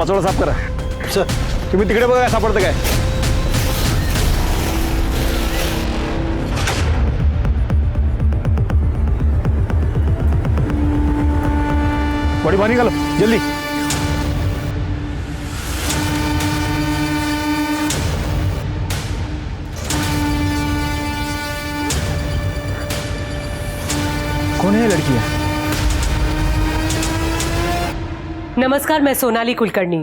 पाचोळा साफ करा. सर तुम्ही तिकडे बघा काय सापडतं काय. बड़ी पानी निकालो जल्दी. कौन है ये लड़की? नमस्कार, मैं सोनाली कुलकर्णी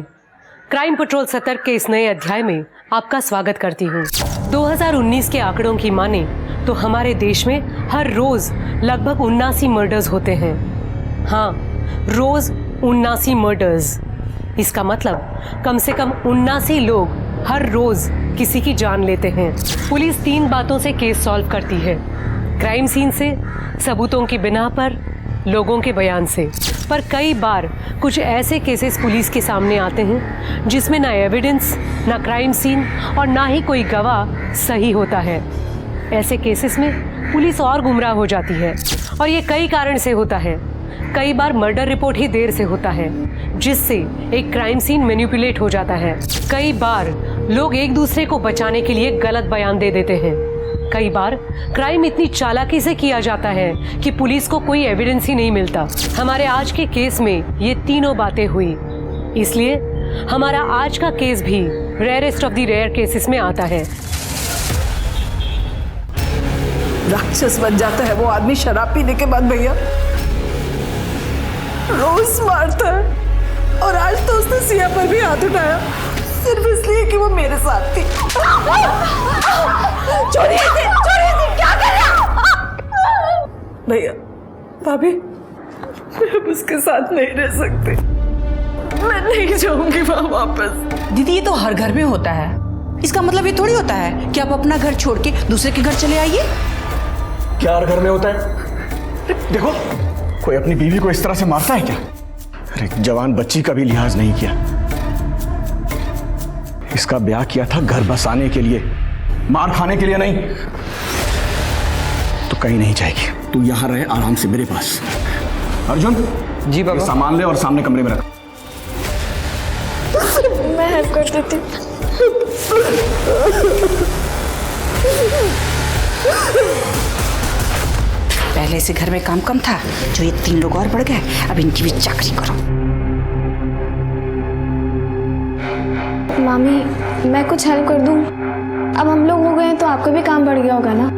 क्राइम पेट्रोल सतर्क के इस नए अध्याय में आपका स्वागत करती हूँ. 2019 के आंकड़ों की माने तो हमारे देश में हर रोज लगभग 79 मर्डर्स होते हैं. हाँ, रोज 79 मर्डर्स. इसका मतलब कम से कम 79 लोग हर रोज किसी की जान लेते हैं. पुलिस 3 बातों से केस सॉल्व करती है. क्राइम सीन से, सबूतों की बिना पर, लोगों के बयान से. पर कई बार कुछ ऐसे केसेस पुलिस के सामने आते हैं जिसमें ना एविडेंस, ना क्राइम सीन और ना ही कोई गवाह सही होता है. ऐसे केसेस में पुलिस और गुमराह हो जाती है और ये कई कारण से होता है. कई बार मर्डर रिपोर्ट ही देर से होता है जिससे एक क्राइम सीन मैनिपुलेट हो जाता है. कई बार लोग एक दूसरे को बचाने के लिए गलत बयान दे देते हैं. कई बार क्राइम इतनी चालाकी से किया जाता है कि पुलिस को कोई एविडेंस ही नहीं मिलता. हमारे आज के केस में ये तीनों बातें हुई. इसलिए हमारा आज का केस भी rarest of the rare cases में आता है. राक्षस बन जाता है वो आदमी शराब पीने के बाद भैया. रोज मारता है और आज तो उसने सिया पर भी हाथ उठाया सिर्फ इसलिए कि वो मेरे साथ थी. छोड़िए इसे, क्या कर रहे हो? भैया, भाभी, मैं अब उसके साथ नहीं रह सकती. मैं नहीं जाऊंगी वहां वापस. दीदी, ये तो हर घर में होता है. इसका मतलब ये थोड़ी होता है कि आप अपना घर छोड़ के दूसरे के घर चले आइए. क्या हर घर में होता है? देखो, कोई अपनी बीवी को इस तरह से मारता है क्या? अरे जवान बच्ची का भी लिहाज नहीं किया. इसका ब्याह किया था घर बसाने के लिए, मार खाने के लिए नहीं. तो कहीं नहीं जाएगी. तू यहां रहे आराम से मेरे पास. अर्जुन जी बाबा. सामान ले और सामने कमरे में रख. मैं हेल्प कर देती हूँ. पहले इसे घर में काम कम था, जो ये 3 लोग और बढ़ गए. अब इनकी भी चाकरी करो. मामी, मैं कुछ हेल्प कर दूं? अब हम लोग हो गए हैं तो आपका भी काम बढ़ गया होगा ना?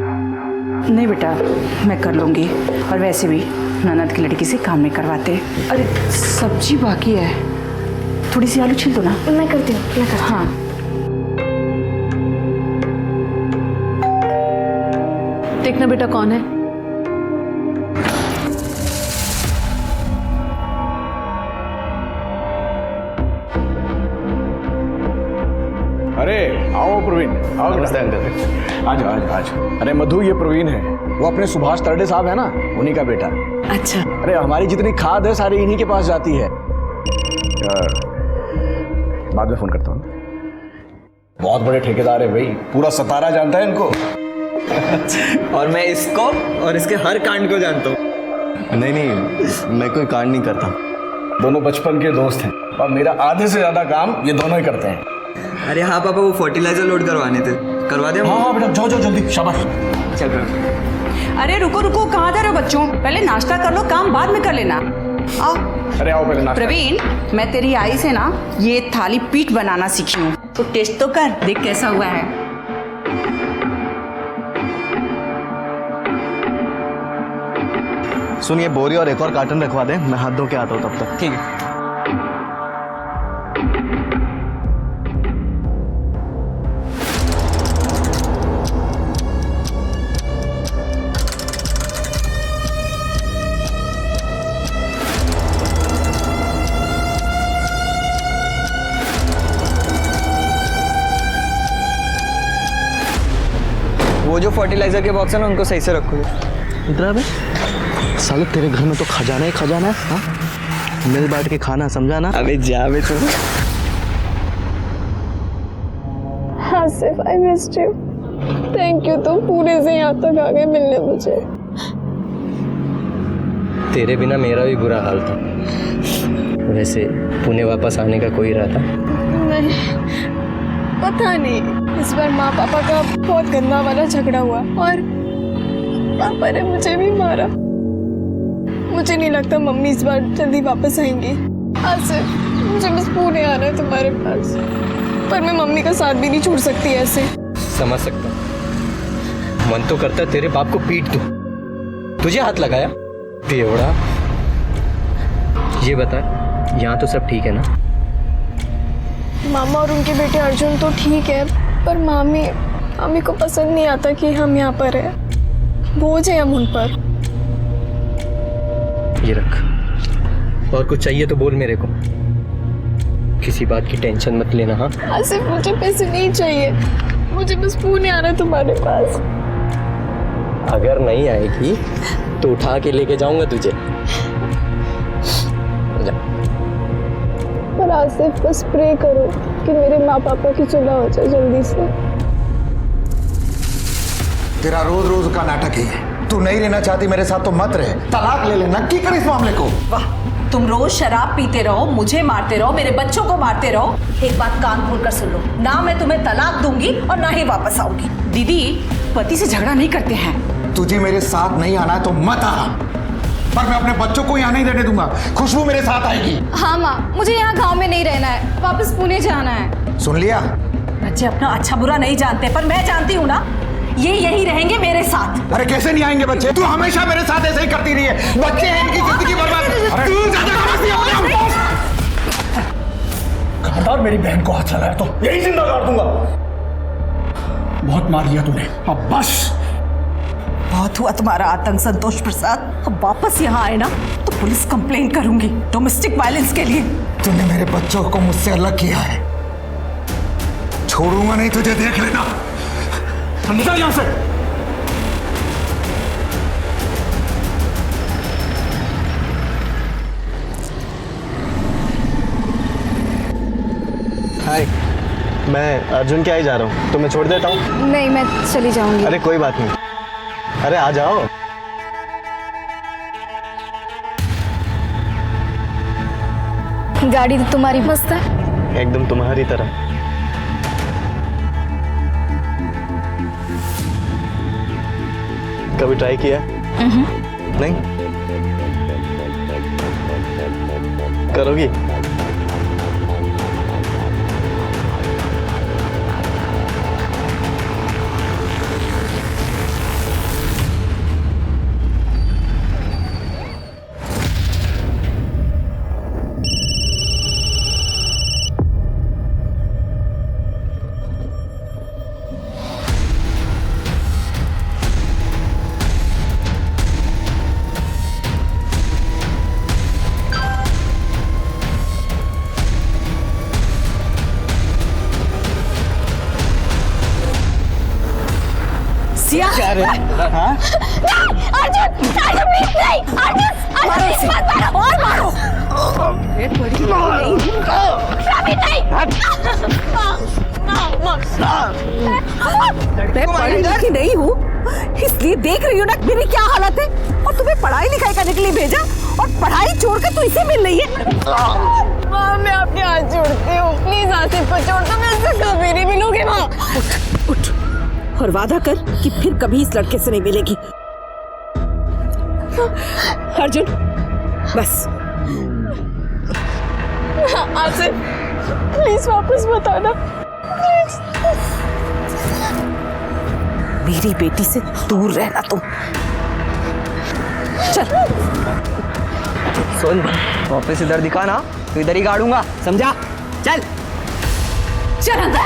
नहीं बेटा, मैं कर लूंगी. और वैसे भी ननद की लड़की से काम नहीं करवाते. अरे सब्जी बाकी है, थोड़ी सी आलू छील दो ना. मैं करती हूँ, मैं करती हूँ. हाँ. देखना बेटा कौन है. अरे आओ प्रवीण, आओ. नमस्ते अंकल. आज आज आज. अरे मधु, ये प्रवीण है. वो अपने सुभाष तरडे साहब है ना, उन्हीं का बेटा. अच्छा. अरे हमारी जितनी खाद है सारी इन्हीं के पास जाती है. बाद में फोन करता हूँ. बहुत बड़े ठेकेदार है भाई, पूरा सतारा जानता है इनको. और मैं इसको और इसके हर कांड को जानता हूँ. नहीं, मैं कोई कांड नहीं करता. दोनों बचपन के दोस्त हैं और मेरा आधे से ज्यादा काम ये दोनों ही करते हैं. अरे हाँ पापा, वो फर्टिलाइजर लोड करवाने थे, करवा दे. हाँ हाँ बेटा, जाओ जाओ जल्दी. शाबाश. चल रहा. अरे रुको रुको, कहाँ जा रहे हो बच्चों? पहले नाश्ता कर लो, काम बाद में कर लेना. आओ. अरे आओ पहले नाश्ता. प्रवीण, मैं तेरी आई से ना ये थाली पीठ बनाना सीखी हूँ, तो टेस्ट तो कर, देख कैसा हुआ है. सुनिए, बोरी और एक और कार्टन रखवा दें, मैं हाथ धो के आता हूँ तब तक. ठीक है. वो जो फर्टिलाइजर के बॉक्स है ना, उनको सही से रखो. इधर आ बे. साले तेरे घर में तो खजाना ही खजाना है. हाँ, मिल बांट के खाना, समझा ना? अबे जा बे तू. Asif, I missed you. Thank you, तुम पूरे से यहाँ तक आ गए मिलने मुझे. तेरे बिना मेरा भी बुरा हाल था. वैसे पुणे वापस आने का कोई इरादा? नहीं, पता नहीं, इस बार माँ पापा का बहुत गंदा वाला झगड़ा हुआ और पापा ने मुझे भी मारा। मुझे नहीं लगता मम्मी इस बार जल्दी वापस आएंगी। आसिफ, मुझे बस पुणे आना है तुम्हारे पास, पर मैं मम्मी का साथ भी नहीं छोड़ सकती ऐसे। समझ सकता हूँ, मन तो करता है तेरे बाप को पीट दूं। तुझे हाथ लगाया बेवड़ा। ये बता, यहाँ तो सब ठीक है ना? मामा और उनके बेटे अर्जुन तो ठीक है, पर मामी को पसंद नहीं आता कि हम यहाँ पर हैं। बोझ है हम उन पर। ये रख, और कुछ चाहिए तो बोल मेरे को। किसी बात की टेंशन मत लेना। हाँ आसिफ, मुझे पैसे नहीं चाहिए, मुझे बस पुणे आना है तुम्हारे पास। अगर नहीं आएगी तो उठा के लेके जाऊंगा तुझे। जा। पर आसिफ, बस प्रे करो कि मेरे माँ पापा की सुलह हो जाए जल्दी से। तेरा रोज रोज का नाटक ही है। तू नहीं रहना चाहती मेरे साथ तो मत रहे, तलाक ले ले, नक्की कर इस मामले को। वाह, तुम रोज शराब पीते रहो, मुझे मारते रहो, मेरे बच्चों को मारते रहो। एक बात कान खोल कर सुन लो, ना मैं तुम्हें तलाक दूंगी और ना ही वापस आऊंगी। दीदी, पति से झगड़ा नहीं करते हैं। तुझे मेरे साथ नहीं आना है तो मत आ, पर मैं अपने बच्चों को यहाँ नहीं रहने दूंगा। खुशबू मेरे साथ आएगी। हाँ माँ, मुझे यहाँ गाँव में नहीं रहना है, वापस पुणे जाना है। सुन लिया? बच्चे अपना अच्छा बुरा नहीं जानते, पर मैं जानती हूँ ना, ये यही रहेंगे मेरे साथ। अरे कैसे नहीं आएंगे बच्चे? तू हमेशा मेरे साथ ऐसे ही करती रही है। बच्चे हैं, इनकी जिंदगी बर्बाद। अरे तू ज्यादा समझती है। खबरदार मेरी बहन को हाथ लगाया तो यही जिंदा गाड़ दूंगा। बहुत मार लिया तूने, अब बस। बहुत हुआ तुम्हारा आतंक संतोष प्रसाद। अब वापस यहाँ आए ना तो पुलिस कंप्लेन करूंगी डोमेस्टिक वायलेंस के लिए। तूने मेरे बच्चों को मुझसे अलग किया है, छोड़ूंगा नहीं तुझे, देख लेना। निकल यहाँ से। हाय, मैं अर्जुन के यहाँ ही जा रहा हूँ, तो मैं छोड़ देता हूँ। नहीं, मैं चली जाऊंगी। अरे कोई बात नहीं, अरे आ जाओ। गाड़ी तो तुम्हारी मस्त है। एकदम तुम्हारी तरह। कभी ट्राई किया? नहीं? करोगी? अर्जुन, अर्जुन प्लीज नहीं, अर्जुन, प्लीज मत मारो, और मारो। अभी नहीं। मैं पढ़ी लिखी नहीं हूँ, इसलिए देख रही हूँ ना मेरी क्या हालत है। और तुम्हें पढ़ाई लिखाई करने के लिए भेजा और पढ़ाई छोड़कर तू इसे मिल रही है। माँ, मैं आपके हाथ जोड़ती हूँ, प्लीज आसिफ को छोड़ दो, मैं इससे कभी नहीं मिलूंगी। माँ उठ और वादा कर कि फिर कभी इस लड़के से नहीं मिलेगी। अर्जुन, बस। आसिफ, प्लीज वापस मत आना, प्लीज। मेरी बेटी से दूर रहना तुम। चल। सुन, वापस इधर दिखा ना तो इधर ही गाड़ूंगा, समझा? चल चल अंदर।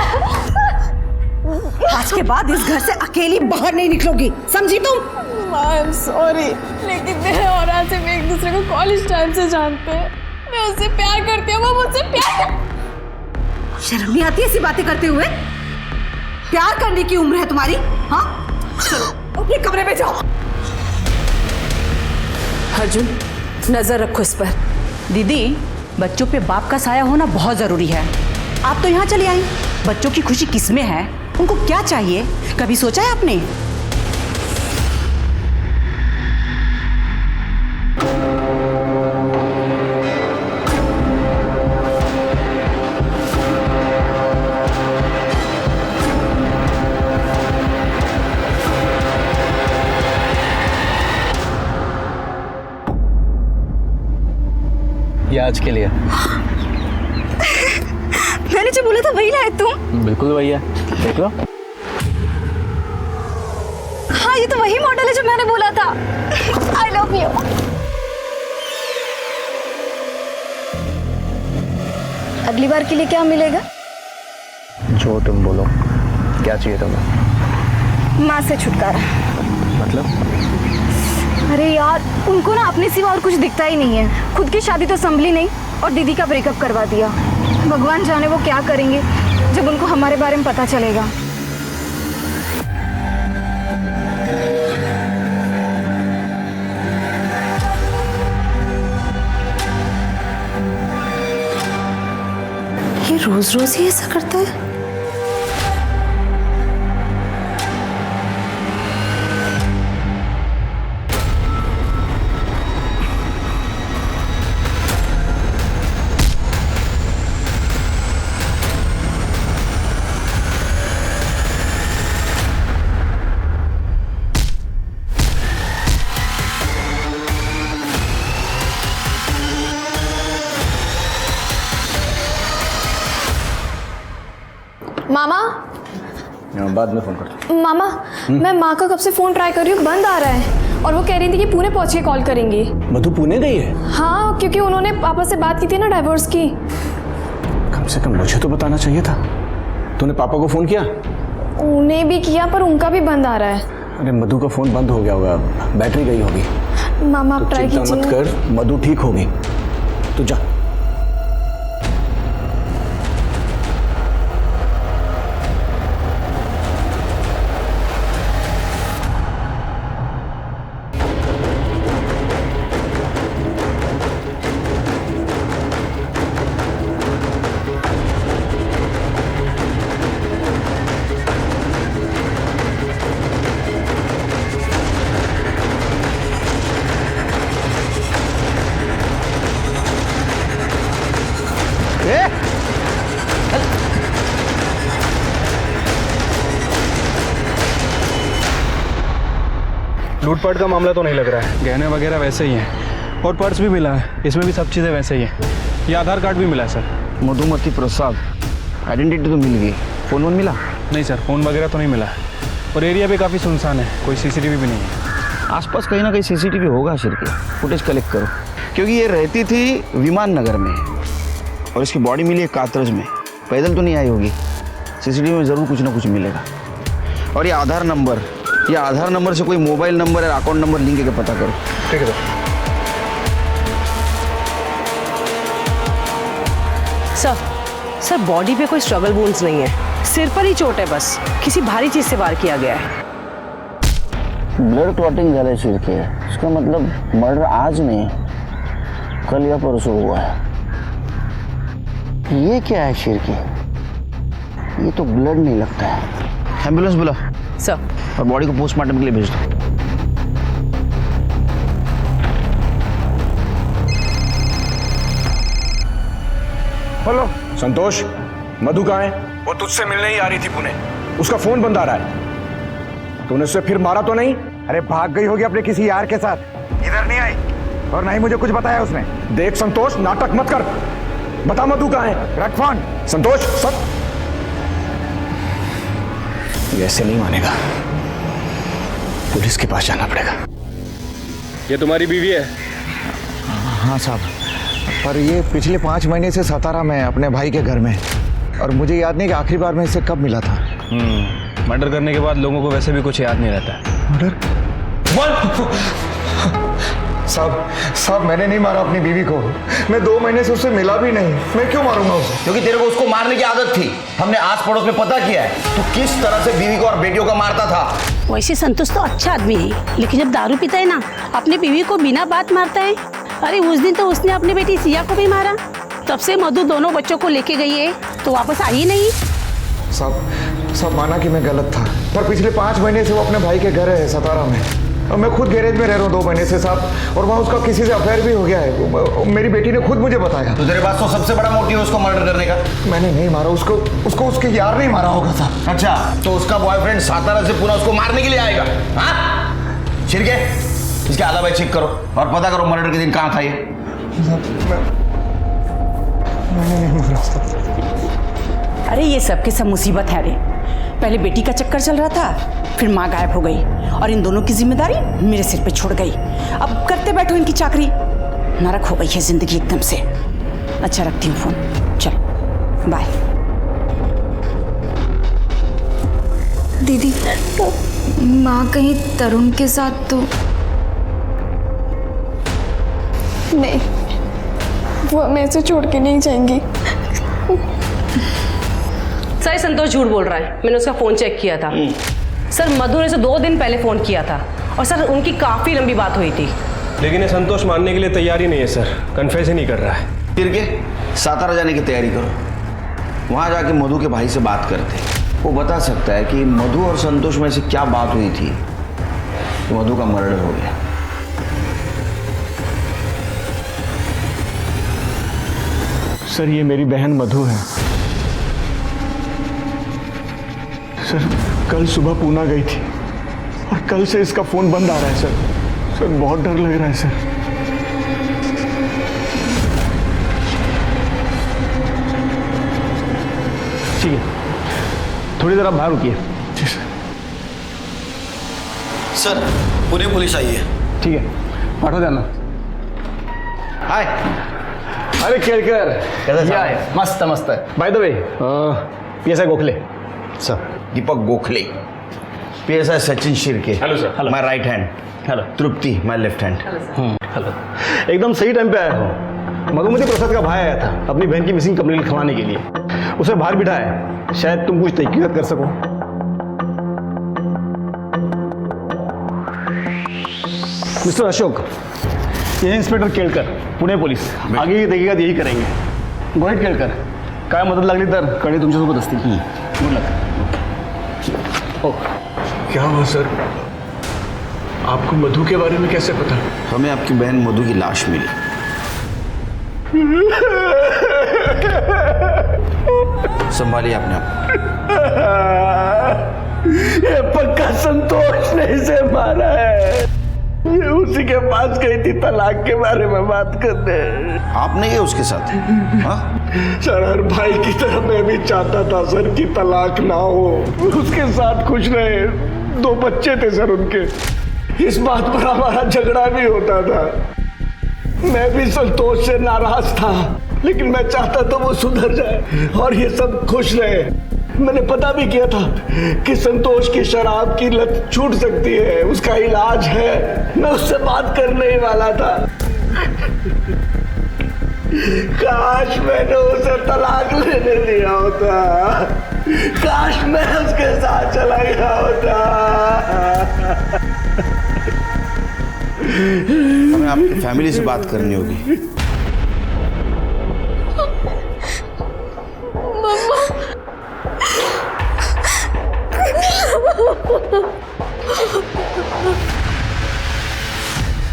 आज के बाद इस घर से अकेली बाहर नहीं निकलोगी, समझी तुम? आई एम सॉरी, लेकिन मैं और आसिफ एक दूसरे को कॉलेज टाइम से जानते हैं। मैं उससे प्यार करती हूँ, वो मुझसे प्यार। शर्म नहीं आती ऐसी बातें करते हुए? प्यार करने की उम्र है तुम्हारी? हाँ, चलो अपने कमरे में जाओ। अर्जुन, नजर रखो इस पर। दीदी, बच्चों पे बाप का साया होना बहुत जरूरी है। आप तो यहाँ चली आई, बच्चों की खुशी किसमें है, उनको क्या चाहिए, कभी सोचा है आपने? आज के लिए। मैंने जो बोला था वही लाए तुम? बिल्कुल भैया, देख लो। हाँ, ये तो वही मॉडल है जो मैंने बोला था। आई लव यू। अगली बार के लिए क्या मिलेगा? जो तुम बोलो। क्या चाहिए तुम्हें? माँ से छुटकारा। मतलब? अरे यार, उनको ना अपने सिवा और कुछ दिखता ही नहीं है। खुद की शादी तो संभली नहीं और दीदी का ब्रेकअप करवा दिया। भगवान जाने वो क्या करेंगे जब उनको हमारे बारे में पता चलेगा। ये रोज रोज ही ऐसा करता है। मामा, बाद में फोन करता हूँ। मामा, मैं माँ का कब से फोन ट्राई कर रही हूँ, बंद आ रहा है। और वो कह रही थी कि पुणे पहुँच के कॉल करेंगी। मधु पुणे गई है? हाँ, क्योंकि उन्होंने पापा से बात की थी ना डाइवोर्स की। कम से कम मुझे तो बताना चाहिए था। तूने पापा को फोन किया? उन्हें भी किया पर उनका भी बंद आ रहा है। अरे मधु का फोन बंद हो गया होगा, बैटरी गई होगी। मामा, आप ट्राई चिंता मत कीजिए। कर, मधु ठीक होगी। तू जा। लूटपाट का मामला तो नहीं लग रहा है, गहने वगैरह वैसे ही हैं और पर्स भी मिला है, इसमें भी सब चीज़ें वैसे ही हैं। ये आधार कार्ड भी मिला है सर। मधुमती प्रसाद, आइडेंटिटी तो मिल गई, फोन वोन मिला? नहीं सर, फ़ोन वगैरह तो नहीं मिला है और एरिया भी काफ़ी सुनसान है, कोई सीसीटीवी भी नहीं है। आसपास कहीं ना कहीं सीसीटीवी होगा शिरके, फुटेज कलेक्ट करो। क्योंकि ये रहती थी विमान नगर में और इसकी बॉडी मिली है कातरज में, पैदल तो नहीं आई होगी। सीसीटीवी में ज़रूर कुछ ना कुछ मिलेगा। और ये आधार नंबर से कोई मोबाइल नंबर या अकाउंट नंबर लिंक करके पता करो। ठीक है सर। सर बॉडी पे कोई स्ट्रगल वुंड्स नहीं है, सिर पर ही चोट है बस, किसी भारी चीज से वार किया गया है। ब्लड क्लॉटिंग ज़्यादा शिरके, इसका मतलब मर्डर आज नहीं, कल या परसों हुआ है। ये क्या है शिरके? ये तो ब्लड नहीं लगता है। एम्बुलेंस बुला सर। और बॉडी को पोस्टमार्टम के लिए भेज दो। हेलो संतोष, मधु कहाँ है? वो तुझसे मिलने ही आ रही थी पुणे, उसका फोन बंद आ रहा है। तूने उसे फिर मारा तो नहीं? अरे भाग गई होगी अपने किसी यार के साथ, इधर नहीं आई और ना ही मुझे कुछ बताया उसने। देख संतोष, नाटक मत कर, बता मधु कहाँ है? रख फोन। संतोष सब ये ऐसे नहीं मानेगा, पुलिस के पास जाना पड़ेगा। ये तुम्हारी बीवी है? हाँ साहब, पर ये पिछले 5 महीने से सतारा में अपने भाई के घर में, और मुझे याद नहीं कि आखिरी बार मैं इससे कब मिला था। मर्डर करने के बाद लोगों को वैसे भी कुछ याद नहीं रहता। मर्डर? साहब मैंने नहीं मारा अपनी बीवी को, मैं 2 महीने से उससे मिला भी नहीं, मैं क्यों मारूंगा उसे? क्योंकि तेरे को उसको मारने की आदत थी। हमने आस पड़ोस में पता किया है तू किस तरह से बीवी को और बेटियों का मारता था। वैसे संतोष तो अच्छा आदमी है, लेकिन जब दारू पीता है ना, अपनी बीवी को बिना बात मारता है। अरे उस दिन तो उसने अपनी बेटी सिया को भी मारा, तब से मधु दोनों बच्चों को लेके गई है तो वापस आई नहीं। सब माना कि मैं गलत था, पर पिछले 5 महीने से वो अपने भाई के घर है सतारा में, और मैं खुद गैरेज में रह रहा हूँ 2 महीने से साहब, और वहाँ उसका किसी से अफेयर भी हो गया है। मेरी बेटी ने खुद मुझे बताया। तो तेरे पास तो सबसे बड़ा मोटिव है उसको मर्डर करने का। मैंने नहीं मारा उसको उसके यार नहीं मारा होगा साहब। अच्छा, तो उसका बॉयफ्रेंड सातारा से पूरा उसको मारने के लिए आएगा? हाँ शिरके, इसके अलावा चेक करो और पता करो मर्डर के दिन कहाँ था ये। मैंने नहीं मारा साहब। अरे ये सब के सब मुसीबत है रे। पहले बेटी का चक्कर चल रहा था, फिर माँ गायब हो गई और इन दोनों की जिम्मेदारी मेरे सिर पे छोड़ गई। अब करते बैठो इनकी चाकरी। नरक हो गई है जिंदगी एकदम से। अच्छा रखती हूँ फोन, चल बाय। दीदी, माँ कहीं तरुण के साथ तो नहीं, वो हमें ऐसे छोड़ के नहीं जाएंगी। सर संतोष झूठ बोल रहा है, मैंने उसका फ़ोन चेक किया था। सर मधु ने उसे 2 दिन पहले फ़ोन किया था और सर उनकी काफ़ी लंबी बात हुई थी। लेकिन ये संतोष मानने के लिए तैयार ही नहीं है सर, कन्फेस ही नहीं कर रहा है। फिर के सातारा जाने की तैयारी करो, वहाँ जाके मधु के भाई से बात करते। वो बता सकता है कि मधु और संतोष में से क्या बात हुई थी कि मधु का मर्डर हो गया। सर ये मेरी बहन मधु है। सर कल सुबह पूना गई थी और कल से इसका फोन बंद आ रहा है सर बहुत डर लग रहा है सर। ठीक है, थोड़ी देर आप बाहर रुकिए। जी सर। सर पुणे पुलिस आई है। ठीक है, पाठो जाना। हाय। अरे केळकर कैसा आहे मस्त मस्त आहे। By the way PSI Gokhale sir, Deepak Gokhale. PSI Sachin Shirke. Hello sir. Hello. My right hand. Hello. Tripti my left hand. Hello. एकदम सही टाइम पे आया हो। मधुमती प्रसाद का भाई आया था अपनी बहन की मिसिंग कंप्लेंट लिखवाने के लिए। उसे बाहर बिठाया है, शायद तुम कुछ तहकीकात कर सको। मिस्टर अशोक, ये है इंस्पेक्टर केळकर, पुणे पोलीस। आगे की तहकीकात यही करेंगे। गोहेड केळकर, काय मदत लागली तर कळी तुमच्यासोबत असतील। Good luck. क्या हुआ सर? आपको मधु के बारे में कैसे पता? हमें आपकी बहन मधु की लाश मिली। संभालिए अपने आप। ये पक्का संतोष ने इसे मारा है। ये उसी के पास गई थी तलाक के बारे में बात करने। आप नहीं गए उसके साथ? हाँ? सर हर भाई की तरह मैं भी चाहता था सर कि तलाक ना हो, उसके साथ खुश रहे। 2 बच्चे थे सर उनके। इस बात पर हमारा झगड़ा भी होता था। मैं भी संतोष से नाराज था, लेकिन मैं चाहता था वो सुधर जाए और ये सब खुश रहे। मैंने पता भी किया था कि संतोष की शराब की लत छूट सकती है, उसका इलाज है। मैं उससे बात करने ही वाला था। काश मैंने उसे तलाक लेने दिया होता, काश मैं उसके साथ चला गया होता। हमें आपकी फैमिली से बात करनी होगी।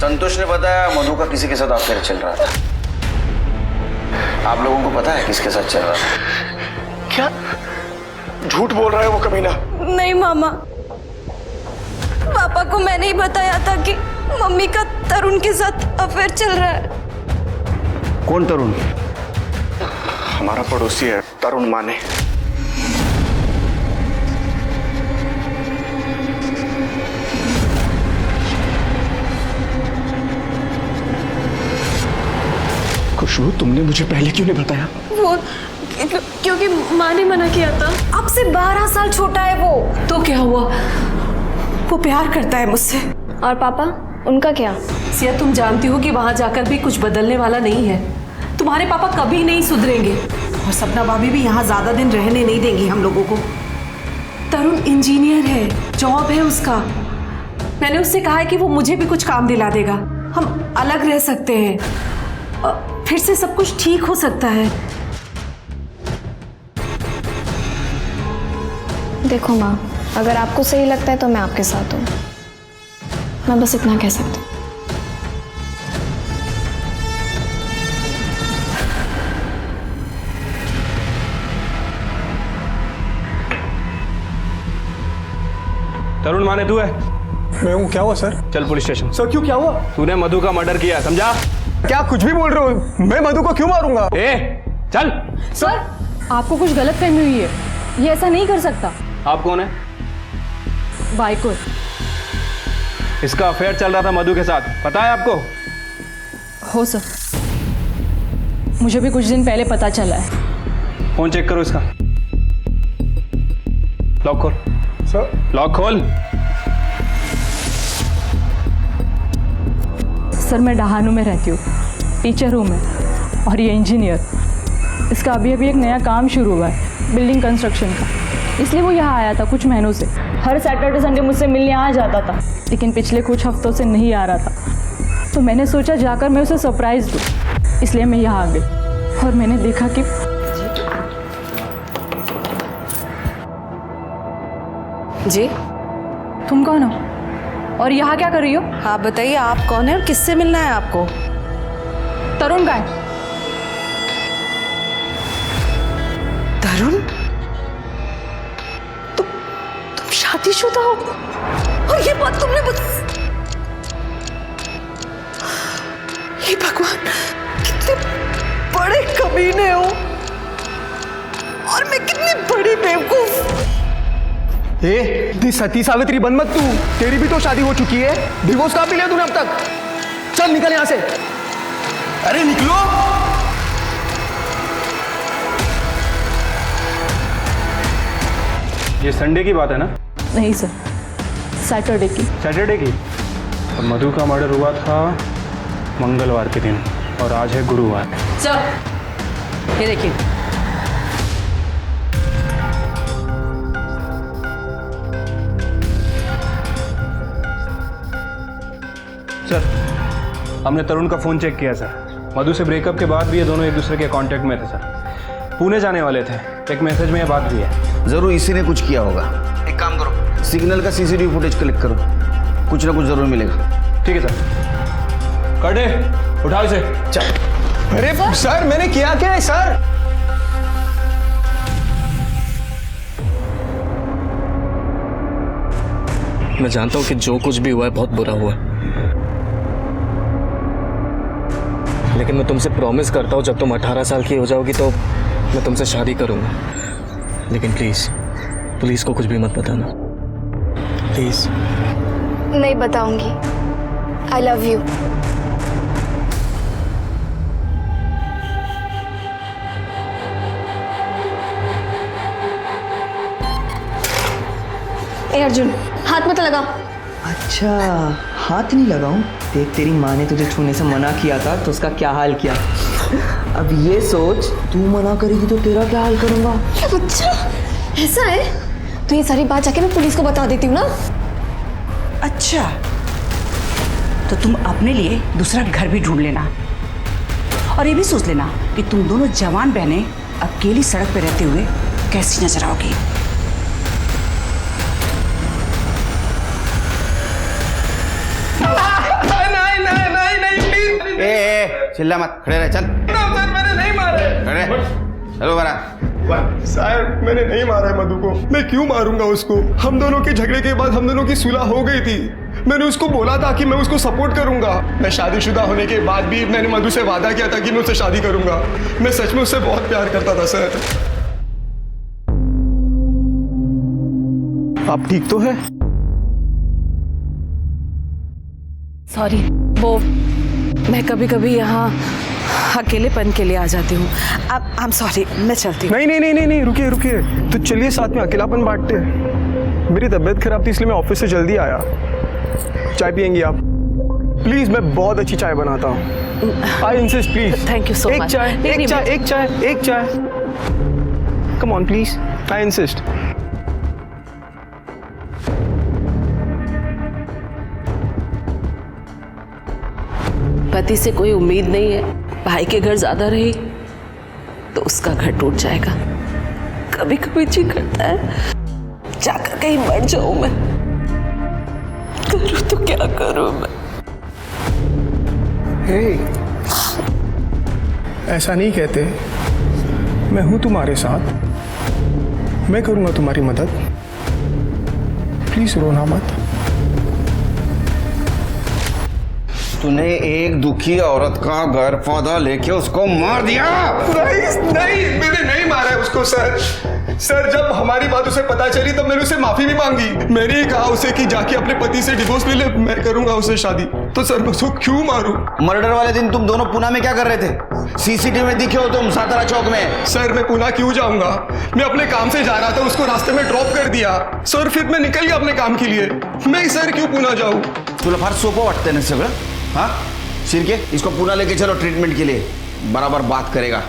संतोष ने बताया मधु का किसी के साथ अफेयर चल रहा था। आप लोगों को पता है किसके साथ चल रहा था? क्या झूठ बोल रहा है वो कमीना? नहीं मामा, पापा को मैंने ही बताया था कि मम्मी का तरुण के साथ अफेयर चल रहा है। कौन तरुण? हमारा पड़ोसी है तरुण माने। खुशबू, तुमने मुझे पहले क्यों नहीं बताया? वो क्योंकि माँ ने मना किया था। आपसे 12 साल छोटा है वो। तो क्या हुआ? वो प्यार करता है मुझसे। और पापा, उनका क्या? सिया, तुम जानती हो कि वहां जाकर भी कुछ बदलने वाला नहीं है। तुम्हारे पापा कभी नहीं सुधरेंगे और सपना भाभी भी यहाँ ज्यादा दिन रहने नहीं देंगी हम लोगों को। तरुण इंजीनियर है, जॉब है उसका। मैंने उससे कहा है कि वो मुझे भी कुछ काम दिला देगा, हम अलग रह सकते हैं, फिर से सब कुछ ठीक हो सकता है। देखो माँ, अगर आपको सही लगता है तो मैं आपके साथ हूँ। मैं बस इतना कह सकती हूँ। तरुण माने तू है? मैं हूँ। क्या हुआ सर? चल पुलिस स्टेशन। सर क्यों, क्या हुआ? तूने मधु का मर्डर किया, समझा? क्या कुछ भी बोल रहे हो? मैं मधु को क्यों मारूंगा? ए, चल। सर आपको कुछ गलत फहमी हुई है, ये ऐसा नहीं कर सकता। आप कौन है? बाइकुल। इसका अफेयर चल रहा था मधु के साथ, पता है आपको? हो सर, मुझे भी कुछ दिन पहले पता चला है। फोन चेक करो इसका। लॉक खोल। सर लॉक खोल। सर मैं डहानू में रहती हूँ, टीचर हूँ मैं, और ये इंजीनियर। इसका अभी अभी एक नया काम शुरू हुआ है, बिल्डिंग कंस्ट्रक्शन का, इसलिए वो यहाँ आया था कुछ महीनों से। हर सैटरडे संडे मुझसे मिलने आ जाता था, लेकिन पिछले कुछ हफ्तों से नहीं आ रहा था। तो मैंने सोचा जाकर मैं उसे सरप्राइज़ दूँ, इसलिए मैं यहाँ आ गई और मैंने देखा कि जी तुम कौन हो और यहाँ क्या कर रही हो? आप बताइए, आप कौन है और किससे मिलना है आपको? तरुण का है। तरुण? तुम शादीशुदा हो और ये बात तुमने हे भगवान, कितने बड़े कमीने हो और मैं कितनी बड़ी बेवकूफ। सती सावित्री बन मत तू, तेरी भी तो शादी हो चुकी है, डिवोर्स कहाँ पे लिया तूने अब तक? चल निकल यहाँ से। अरे निकलो। ये संडे की बात है ना? नहीं सर, सैटरडे की। सैटरडे की? और मधु का मर्डर हुआ था मंगलवार के दिन और आज है गुरुवार। सर ये देखिए, सर हमने तरुण का फ़ोन चेक किया सर। मधु से ब्रेकअप के बाद भी ये दोनों एक दूसरे के कांटेक्ट में थे सर। पुणे जाने वाले थे, एक मैसेज में ये बात भी है। जरूर इसी ने कुछ किया होगा। एक काम करो, सिग्नल का सीसीटीवी फुटेज कलेक्ट करो, कुछ ना कुछ जरूर मिलेगा। ठीक है सर। कटे उठाओ इसे। चल। अरे सर मैंने किया क्या है सर? मैं जानता हूं कि जो कुछ भी हुआ है बहुत बुरा हुआ है, लेकिन मैं तुमसे प्रॉमिस करता हूं जब तुम 18 साल की हो जाओगी तो मैं तुमसे शादी करूंगा। लेकिन प्लीज पुलिस को कुछ भी मत बताना, प्लीज। नहीं बताऊंगी। I love you. ए अर्जुन, हाथ मत लगा। अच्छा, हाथ नहीं लगाऊं? देख, तेरी माँ ने तुझे छूने से मना किया था तो उसका क्या हाल किया। अब ये सोच, तू मना करेगी तो तेरा क्या हाल करूंगा। अच्छा ऐसा है, तो ये सारी बात जाके मैं पुलिस को बता देती हूँ ना। अच्छा तो तुम अपने लिए दूसरा घर भी ढूंढ लेना, और ये भी सोच लेना कि तुम दोनों जवान बहनें अकेली सड़क पे रहते हुए कैसी नजर आओगी। चिल्ला मत, खड़े रहे। चल। सर मैंने नहीं मारा है। खड़े। चलो बरा। साहब मैंने नहीं मारा है मधु को। मैं क्यों मारूंगा उसको? हम दोनों के झगड़े के बाद हम दोनों की सुलह हो गई थी। मैंने उसको बोला था कि मैं उसको सपोर्ट करूंगा। मैं शादीशुदा होने के बाद भी मैंने मधु से वादा किया था कि मैं उससे शादी करूंगा। मैं सच में उससे बहुत प्यार करता था सर। आप ठीक तो है? सॉरी, वो मैं कभी कभी यहाँ अकेलेपन के लिए आ जाती हूँ। आई एम सॉरी, मैं चलती हूँ। नहीं, रुकिए। तो चलिए साथ में अकेलापन बांटते हैं। मेरी तबीयत खराब थी इसलिए मैं ऑफिस से जल्दी आया। चाय पियेंगी आप? प्लीज, मैं बहुत अच्छी चाय बनाता हूँ। I insist please. Thank you so much. एक चाय। Come on please, I insist. पति से कोई उम्मीद नहीं है, भाई के घर ज्यादा रही तो उसका घर टूट जाएगा। कभी कभी जी करता है जाकर कहीं मर जाऊं मैं। करूं तो क्या करूं मैं? ऐसा नहीं कहते। मैं हूं तुम्हारे साथ, मैं करूंगा तुम्हारी मदद। प्लीज रोना मत। तूने एक दुखी औरत का घर पौधा लेके उसको मार दिया। नहीं नहीं, मैंने नहीं मारा है उसको सर। सर जब हमारी बात उसे पता चली तब मैंने उसे माफी भी मांगी। मैंने ही कहा उसे कि जाके अपने पति से डिवोर्स ले ले, मैं करूंगा उससे शादी। तो सर मैं उसको क्यों मारूं? मर्डर वाले दिन तुम दोनों पुणे में क्या कर रहे थे? सीसीटीवी में दिखे हो तुम सातारा चौक में। सर मैं पुणे क्यों जाऊंगा? मैं अपने काम से जा रहा था, उसको रास्ते में ड्रॉप कर दिया सर, फिर मैं निकल गया अपने काम के लिए। मैं सर क्यों पुणे जाऊं? तुला फार सोपं वाटतंय ना सगळं? हाँ शिर्के, इसको पुणे लेके चलो ट्रीटमेंट के लिए, बराबर बात करेगा।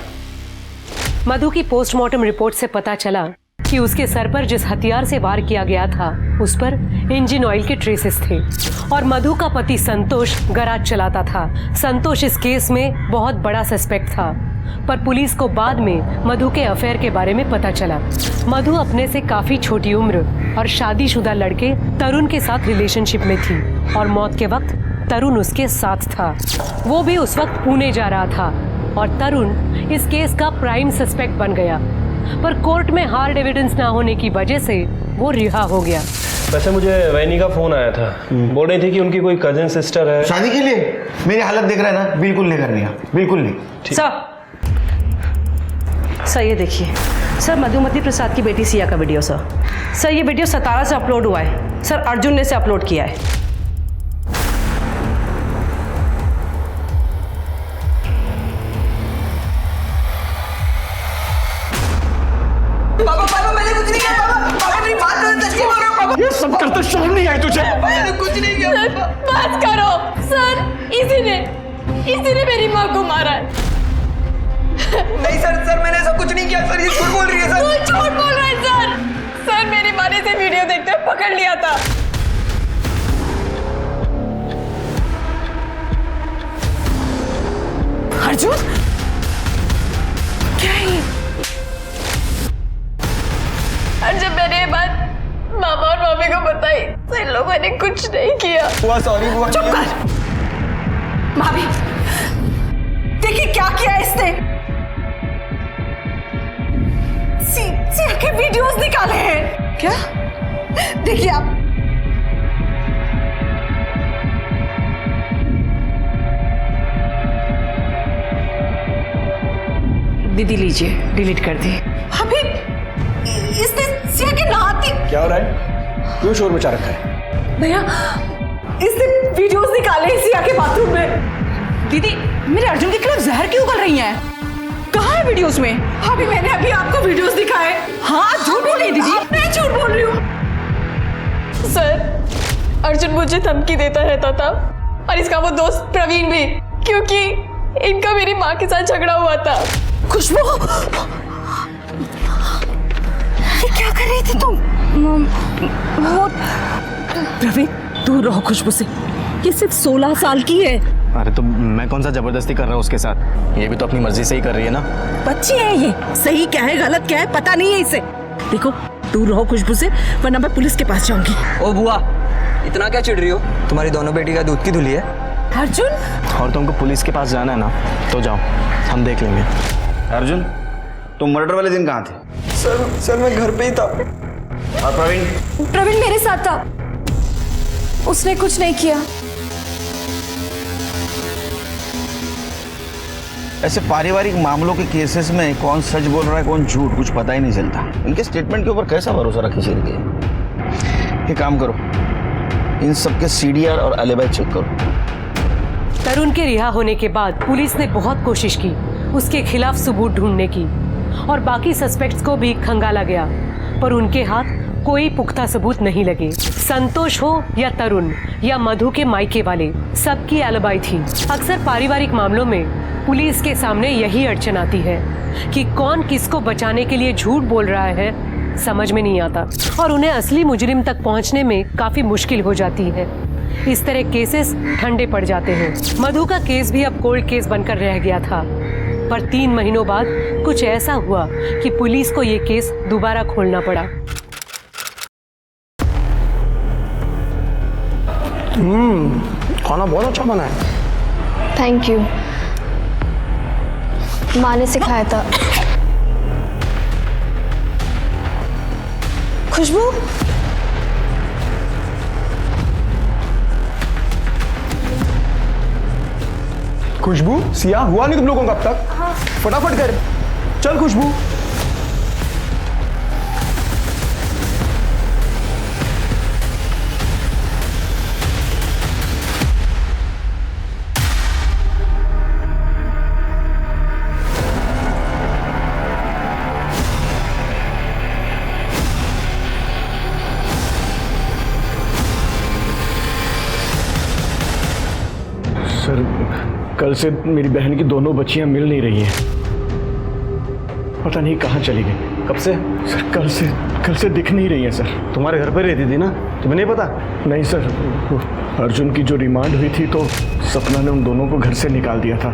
मधु की पोस्टमार्टम रिपोर्ट से पता चला कि उसके सर पर जिस हथियार से वार किया गया था उस पर इंजन ऑयल के ट्रेसेस थे और मधु का पति संतोष गैराज चलाता था। संतोष इस केस में बहुत बड़ा सस्पेक्ट था, पर पुलिस को बाद में मधु के अफेयर के बारे में पता चला। मधु अपने से काफी छोटी उम्र और शादीशुदा लड़के तरुण के साथ रिलेशनशिप में थी और मौत के वक्त तरुण उसके साथ था। वो भी उस वक्त पुणे जा रहा था और तरुण इस केस का प्राइम सस्पेक्ट बन गया, पर कोर्ट में हार्ड एविडेंस ना होने की वजह से वो रिहा हो गया। वैसे मुझे वैनी का फोन आया था, बोल रही थी कि उनकी कोई कजिन सिस्टर है। शादी के लिए? मेरी हालत देख रहा है ना, बिल्कुल नहीं करनी है, बिल्कुल नहीं। सर ये देखिए सर, मधुमती प्रसाद की बेटी सिया का वीडियो सर ये वीडियो सतारा से अपलोड हुआ है सर, अर्जुन ने इसे अपलोड किया है। पापा मैंने कुछ नहीं किया। पापा मेरी बात करो, सच बोल रहे हो पापा? ये सब करते शर्म नहीं आई तुझे? मैंने कुछ नहीं किया। बात करो सर, इसी ने मेरी माँ को मारा है। नहीं सर मैंने ऐसा कुछ नहीं किया सर, ये झूठ बोल रही है सर। तू झूठ बोल रहा है सर। सर मेरी माँ ने इसे वीडियो देखते हुए पकड़ लिया था। अर्जुन क्या है? और जब मैंने ये बात मामा और मामी को बताई तो इन लोगों ने कुछ नहीं किया। बुआ सॉरी बुआ। चुप कर भाभी, देखिए क्या किया इसने। सिया के वीडियोस निकाले हैं क्या? देखिए आप। दीदी लीजिए, डिलीट कर दी। अभी इसने सिया के नहाती। क्या हो रहा है? क्यों शोर मचा रखा है? भैया इसने वीडियोस निकाले हैं सिया के बाथरूम में। दीदी मेरे अर्जुन के खिलाफ जहर क्यों उगल रही हैं? कहाँ है वीडियोस में? अभी मैंने आपको वीडियोस दिखाए। हाँ झूठ बोल रही दीदी। मैं झूठ बोल रही हूँ सर। अर्जुन मुझे धमकी देता रहता था और इसका वो दोस्त प्रवीण भी, क्योंकि इनका मेरी माँ के साथ झगड़ा हुआ था। खुशबू ये क्या कर रही थी तुम? वो प्रवीण दूर रहो खुशबू से, ये सिर्फ 16 साल की है। अरे तो मैं कौन सा जबरदस्ती कर रहा हूँ उसके साथ? ये भी तो अपनी मर्जी से ही कर रही है ना। बच्ची है ये, सही क्या है गलत क्या है पता नहीं है इसे। देखो दूर रहो खुशबू से, वरना मैं पुलिस के पास जाऊंगी। ओ बुआ इतना क्या चिढ़ रही हो? तुम्हारी दोनों बेटी का दूध की धुली है। अर्जुन और तुमको पुलिस के पास जाना है ना तो जाओ, हम देख लेंगे। अर्जुन तुम मर्डर वाले दिन कहाँ थे? सर मैं घर पे ही था। और प्रवीण मेरे साथ था, उसने कुछ नहीं किया। ऐसे पारिवारिक मामलों के केसेस में कौन सच बोल रहा है कौन झूठ कुछ पता ही नहीं चलता। इनके स्टेटमेंट के ऊपर कैसा भरोसा रखे शिर्के? ये काम करो, इन सबके सीडीआर और एलिबाई चेक करो। तरुण के रिहा होने के बाद पुलिस ने बहुत कोशिश की उसके खिलाफ सबूत ढूंढने की और बाकी सस्पेक्ट्स को भी खंगाला गया, पर उनके हाथ कोई पुख्ता सबूत नहीं लगे। संतोष हो या तरुण या मधु के मायके वाले, सबकी एलिबाई थी। अक्सर पारिवारिक मामलों में पुलिस के सामने यही अड़चन आती है कि कौन किसको बचाने के लिए झूठ बोल रहा है, समझ में नहीं आता और उन्हें असली मुजरिम तक पहुंचने में काफी मुश्किल हो जाती है। इस तरह केसेस ठंडे पड़ जाते हैं। मधु का केस भी अब कोल्ड केस बनकर रह गया था, पर 3 महीनों बाद कुछ ऐसा हुआ कि पुलिस को ये केस दोबारा खोलना पड़ा। खाना बहुत अच्छा बना है। थैंक यू, माँ ने सिखाया था। खुशबू खुशबू, सिया हुआ नहीं तुम लोगों का अब तक? फटाफट कर, चल खुशबू। सर, कल से मेरी बहन की दोनों बच्चियां मिल नहीं रही हैं। पता नहीं कहाँ चली गई। कब से? सर, कल से दिख नहीं रही हैं सर। तुम्हारे घर पर रहती थी ना, तुम्हें नहीं पता? नहीं सर, वो अर्जुन की जो रिमांड हुई थी तो सपना ने उन दोनों को घर से निकाल दिया था।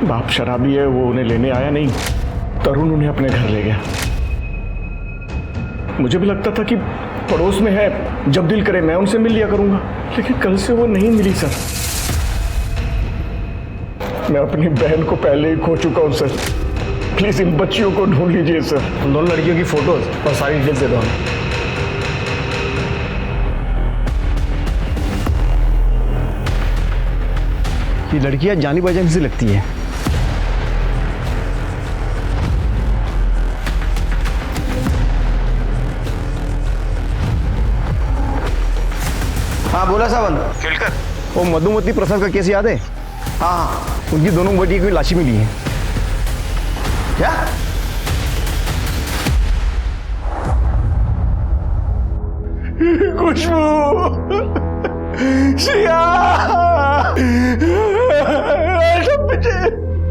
बाप शराबी है, वो उन्हें लेने आया नहीं, तरुण उन्हें अपने घर ले गया। मुझे भी लगता था कि पड़ोस में है, जब दिल करे मैं उनसे मिल लिया करूंगा, लेकिन कल से वो नहीं मिली सर। मैं अपनी बहन को पहले ही खो चुका हूं सर। प्लीज इन बच्चियों को ढूंढ लीजिए सर। उन दोनों लड़कियों की फोटोज और सारी डिटेल्स दे दो हमें। ये लड़कियां जानी पहचानी सी लगती है। हाँ बोला सावंत। केलकर, वो मधुमती प्रसाद का केस याद है? हाँ, उनकी दोनों बेटी की लाशें मिली है। क्या? खुशबू, सिया,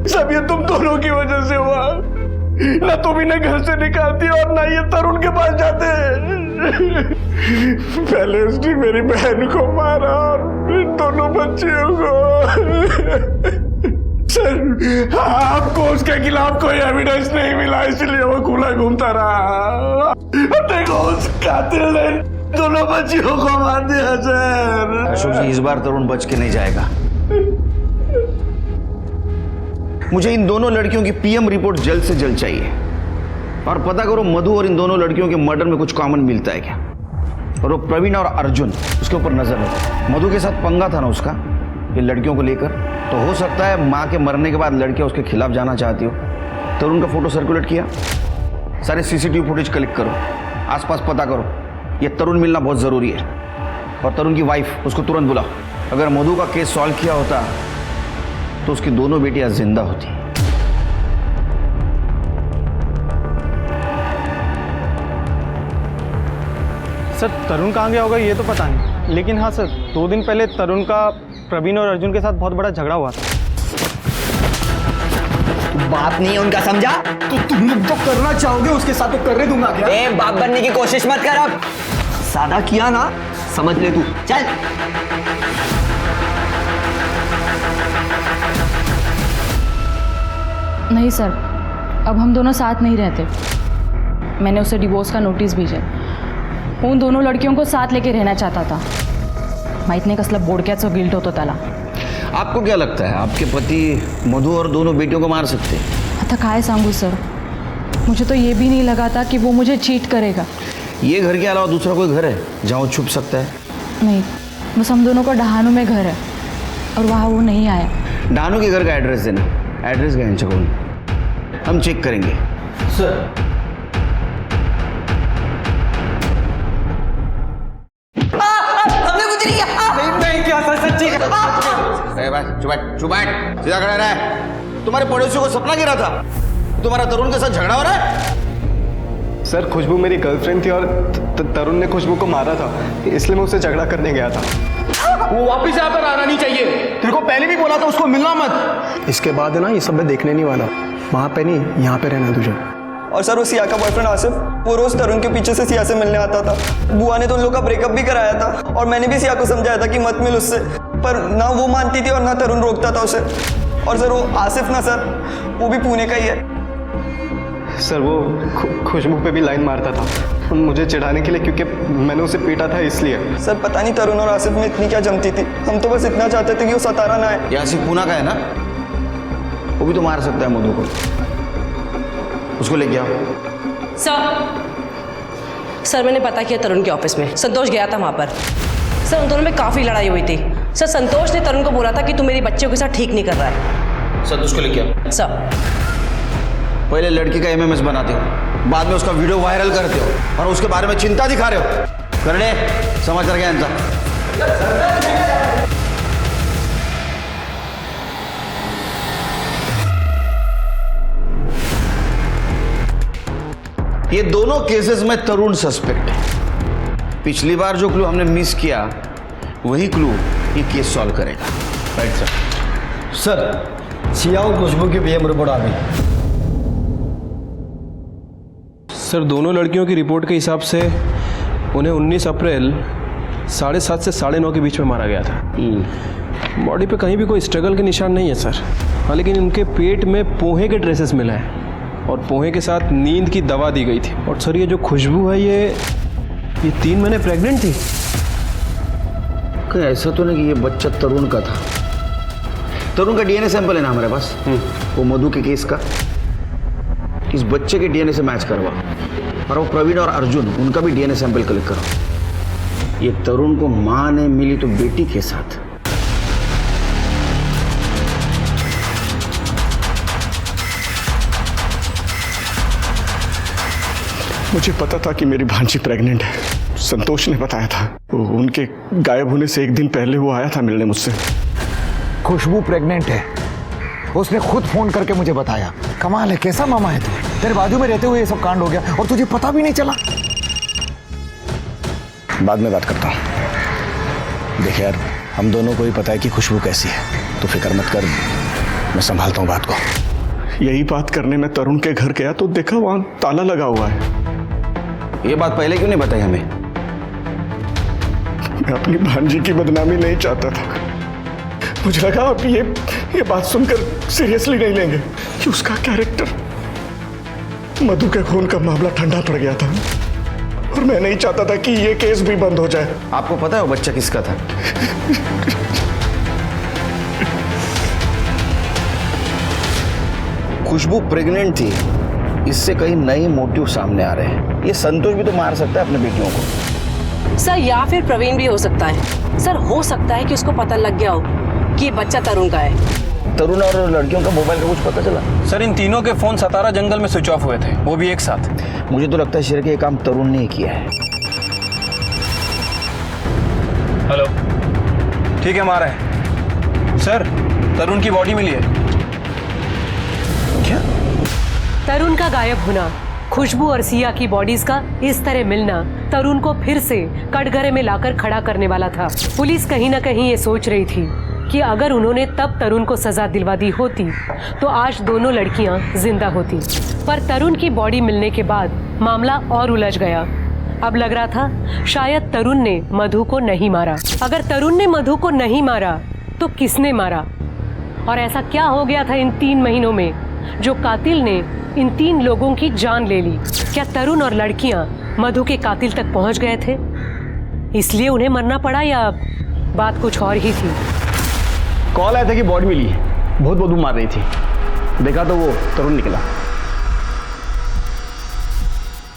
सब ये तुम दोनों की वजह से हुआ। ना तुम इन्हें घर से निकालती और ना ये तरुण के पास जाते। पहले उसने मेरी बहन को मारा और इन दोनों बच्चियों को। सर, आपको उसके खिलाफ कोई एविडेंस नहीं मिला, इसलिए वो खुला घूमता रहा। देखो, उस कातिल ने दोनों बच्चियों को मार दिया सर। अशोक जी, इस बार तरुण बच के नहीं जाएगा। मुझे इन दोनों लड़कियों की पीएम रिपोर्ट जल्द से जल्द चाहिए, और पता करो मधु और इन दोनों लड़कियों के मर्डर में कुछ कॉमन मिलता है क्या। और वो प्रवीण और अर्जुन, उसके ऊपर नजर रखो। मधु के साथ पंगा था ना उसका ये लड़कियों को लेकर, तो हो सकता है माँ के मरने के बाद लड़कियां उसके खिलाफ जाना चाहती हो। तरुण का फोटो सर्कुलेट किया, सारे सीसीटीवी फुटेज कलेक्ट करो, आसपास पता करो। ये तरुण मिलना बहुत जरूरी है। और तरुण की वाइफ, उसको तुरंत बुलाओ। अगर मधु का केस सॉल्व किया होता तो उसकी दोनों बेटियां जिंदा होती। सर, तरुण कहाँ गया होगा ये तो पता नहीं, लेकिन हाँ सर, 2 दिन पहले तरुण का प्रवीण और अर्जुन के साथ बहुत बड़ा झगड़ा हुआ था। बाप नहीं है उनका, समझा? तो तुम जो करना चाहोगे उसके साथ तो करने दूंगा क्या? ए, बाप बनने की कोशिश मत कर। अब सादा किया ना, समझ ले तू। चल। नहीं सर, अब हम दोनों साथ नहीं रहते। मैंने उसे डिवोर्स का नोटिस भेजा। वो उन दोनों लड़कियों को साथ लेके रहना चाहता था। माहित नाही कसला बोडक्याचं गिल्ट होतो त्याला। आपको क्या लगता है आपके पति मधु और दोनों बेटियों को मार सकते हैं? आता काय सांगू सर, मुझे तो ये भी नहीं लगा था कि वो मुझे चीट करेगा। ये घर के अलावा दूसरा कोई घर है जहाँ वो छुप सकता है? नहीं, बस हम दोनों का डहानू में घर है और वहाँ वो नहीं आया। डानू के घर का एड्रेस देना। एड्रेस का चकोल हम चेक करेंगे। सर, हमने कुछ नहीं किया। नहीं किया सर, सच्ची। चुप बैठ, सीधा खड़ा रहा। तुम्हारे पड़ोसियों को सपना गिरा था तुम्हारा तरुण के साथ झगड़ा हो रहा है? सर, खुशबू मेरी गर्लफ्रेंड थी और तरुण ने खुशबू को मारा था, इसलिए मैं उससे झगड़ा करने गया था। वो वापस यहाँ पर आना नहीं चाहिए। तेरे को पहले भी बोला था उसको मिलना मत। इसके बाद है ना, ये सब मैं देखने नहीं वाला। वहाँ पे नहीं, यहाँ पे रहना तुझे। और सर, वो सिया का बॉयफ्रेंड आसिफ, वो रोज तरुण के पीछे से सिया से मिलने आता था। बुआ ने तो उन लोग का ब्रेकअप भी कराया था, और मैंने भी सिया को समझाया था कि मत मिल उससे, पर ना वो मानती थी और ना तरुण रोकता था उसे। और सर, वो आसिफ ना सर, वो भी पुणे का ही है। सर, वो खुशबू पे भी लाइन मारता था मुझे चिढ़ाने के लिए, क्योंकि मैंने उसे पीटा था इसलिए। सर, पता नहीं तरुण और आसिफ में इतनी क्या जमती थी। हम तो बस इतना चाहते थे कि वो सतारा ना आए। ये आसिफ पूना का है ना, वो भी तो मार सकता है मधु को। उसको लेके आओ। सर, मैंने पता किया तरुण के ऑफिस में, संतोष गया था वहाँ पर। सर, उन दोनों में काफ़ी लड़ाई हुई थी। सर संतोष ने तरुण को बोला था कि तू मेरी बच्चों के साथ ठीक नहीं कर रहा है। संतोष को लेके आओ। सर पहले लड़की का एमएमएस बनाते हो, बाद में उसका वीडियो वायरल करते हो और उसके बारे में चिंता दिखा रहे हो। करने समाचार क्या इनका? ये दोनों केसेस में तरुण सस्पेक्ट है। पिछली बार जो क्लू हमने मिस किया वही क्लू ये केस सॉल्व करेगा। Right sir. सर सिया और खुशबू की पीएम रिपोर्ट आ गई। सर दोनों लड़कियों की रिपोर्ट के हिसाब से उन्हें 19 अप्रैल 7:30 से 9:30 के बीच में मारा गया था। बॉडी पे कहीं भी कोई स्ट्रगल के निशान नहीं है सर। हाँ, लेकिन उनके पेट में पोहे के ट्रेसेस मिला है और पोहे के साथ नींद की दवा दी गई थी। और सर ये जो खुशबू है ये 3 महीने प्रेग्नेंट थी। कहीं ऐसा तो नहीं कि ये बच्चा तरुण का था? तरुण का डीएनए सैंपल है ना हमारे पास, वो मधु के केस का। इस बच्चे के डीएनए से मैच करवा और वो प्रवीण और अर्जुन उनका भी डीएनए सैंपल कलेक्ट करो। ये तरुण को मां ने मिली तो बेटी के साथ। मुझे पता था कि मेरी भांजी प्रेग्नेंट है। संतोष ने बताया था। उनके गायब होने से एक दिन पहले वो आया था मिलने मुझसे। खुशबू प्रेग्नेंट है, उसने खुद फोन करके मुझे बताया। कमाल है, कैसा मामा है तू? तेरे बाजू में रहते हुए ये सब कांड हो गया और तुझे पता भी नहीं चला। बाद में बात करता हूँ। देख यार, हम दोनों को ही पता है कि खुशबू कैसी है, तो फिक्र मत कर, मैं संभालता हूँ बात को। यही बात करने में तरुण के घर गया तो देखा वहां ताला लगा हुआ है। ये बात पहले क्यों नहीं बताई हमें? मैं अपनी भांजी की बदनामी नहीं चाहता था। मुझे लगा आप ये बात सुनकर सीरियसली नहीं लेंगे कि उसका कैरेक्टर, मधु के खून का मामला ठंडा पड़ गया था और मैं नहीं चाहता था कि ये केस भी बंद हो जाए। आपको पता है वो बच्चा किसका था? खुशबू प्रेग्नेंट थी, इससे कई नए मोटिव सामने आ रहे हैं। ये संतोष भी तो मार सकता है अपने बेटियों को। सर या फिर प्रवीण भी हो सकता है। सर हो सकता है कि उसको पता लग गया हो कि ये बच्चा तरुण का है। तरुण और लड़कियों का मोबाइल का कुछ पता चला? सर इन तीनों के फोन सतारा जंगल में स्विच ऑफ हुए थे, वो भी एक साथ। मुझे तो लगता है शेर के ये काम तरुण ने ही किया है। हेलो, ठीक है, मारा है सर। तरुण की बॉडी मिली है। क्या? तरुण का गायब होना, खुशबू और सिया की बॉडीज का इस तरह मिलना तरुण को फिर से कटघरे में लाकर खड़ा करने वाला था। पुलिस कहीं ना कहीं ये सोच रही थी कि अगर उन्होंने तब तरुण को सजा दिलवा दी होती तो आज दोनों लड़कियां जिंदा होती। पर तरुण की बॉडी मिलने के बाद मामला और उलझ गया। अब लग रहा था शायद तरुण ने मधु को नहीं मारा। अगर तरुण ने मधु को नहीं मारा तो किसने मारा? और ऐसा क्या हो गया था इन 3 महीनों में जो कातिल ने इन 3 लोगों की जान ले ली? क्या तरुण और लड़कियां मधु के कातिल तक पहुंच गए थे, इसलिए उन्हें मरना पड़ा, या बात कुछ और ही थी? कॉल आया था कि बॉडी मिली है, बहुत बदबू मार रही थी। देखा तो वो तरुण निकला।